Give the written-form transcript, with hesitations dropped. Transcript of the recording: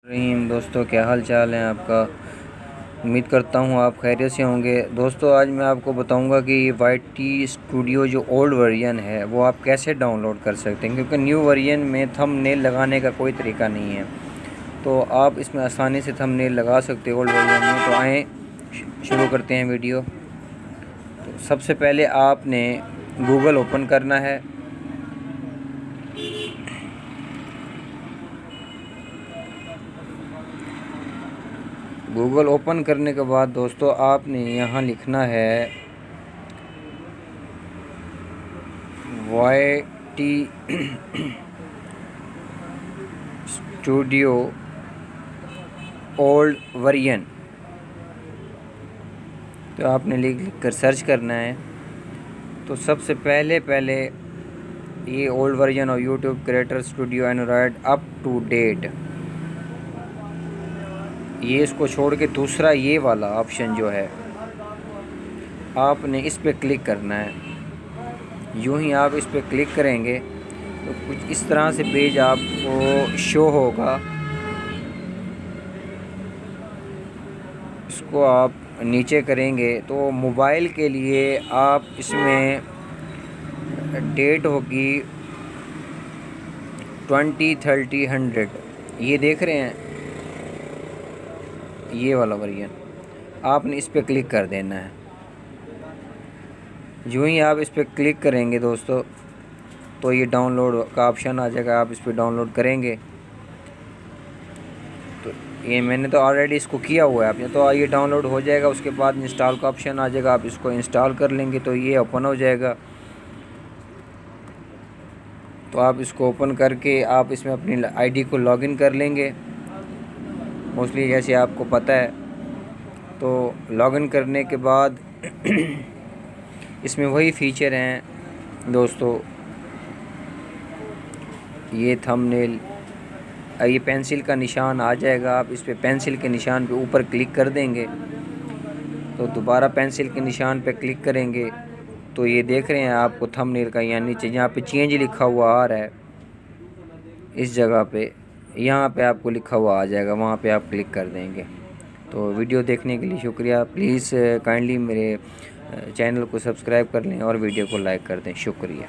रहीम दोस्तों, क्या हाल चाल है आपका। उम्मीद करता हूँ आप खैरियत से होंगे। दोस्तों, आज मैं आपको बताऊंगा कि वाई टी स्टूडियो जो ओल्ड वर्जन है वो आप कैसे डाउनलोड कर सकते हैं, क्योंकि न्यू वर्जन में थंबनेल लगाने का कोई तरीका नहीं है। तो आप इसमें आसानी से थंबनेल लगा सकते हो ओल्ड वर्जन में। तो आएँ शुरू करते हैं वीडियो। तो सबसे पहले आपने गूगल ओपन करना है। गूगल ओपन करने के बाद दोस्तों आपने यहाँ लिखना है Y T studio old version. तो आपने लिख कर सर्च करना है। तो सबसे पहले ये ओल्ड वर्जन और YouTube creator studio Android up to date, ये इसको छोड़ के दूसरा ये वाला ऑप्शन जो है आपने इस पर क्लिक करना है। यूं ही आप इस पर क्लिक करेंगे तो कुछ इस तरह से पेज आपको शो होगा। इसको आप नीचे करेंगे तो मोबाइल के लिए आप इसमें डेट होगी 2030 100। ये देख रहे हैं, ये वाला वर्जन आपने इस पर क्लिक कर देना है। जो ही आप इस पर क्लिक करेंगे दोस्तों तो ये डाउनलोड का ऑप्शन आ जाएगा। आप इस पर डाउनलोड करेंगे तो ये मैंने तो ऑलरेडी इसको किया हुआ है आपने, तो ये डाउनलोड हो जाएगा। उसके बाद इंस्टॉल का ऑप्शन आ जाएगा, आप इसको इंस्टॉल कर लेंगे तो ये ओपन हो जाएगा। तो आप इसको ओपन करके आप इसमें अपनी आईडी को लॉगिन कर लेंगे, मोस्टली जैसे आपको पता है। तो लॉगिन करने के बाद इसमें वही फ़ीचर हैं दोस्तों, ये थंबनेल, ये पेंसिल का निशान आ जाएगा। आप इस पे पेंसिल के निशान पे ऊपर क्लिक कर देंगे तो दोबारा पेंसिल के निशान पे क्लिक करेंगे तो ये देख रहे हैं आपको थंबनेल का यहाँ नीचे जहाँ पे चेंज लिखा हुआ आ रहा है, इस जगह पे यहाँ पे आपको लिखा हुआ आ जाएगा, वहाँ पे आप क्लिक कर देंगे। तो वीडियो देखने के लिए शुक्रिया। प्लीज़ काइंडली मेरे चैनल को सब्सक्राइब कर लें और वीडियो को लाइक कर दें। शुक्रिया।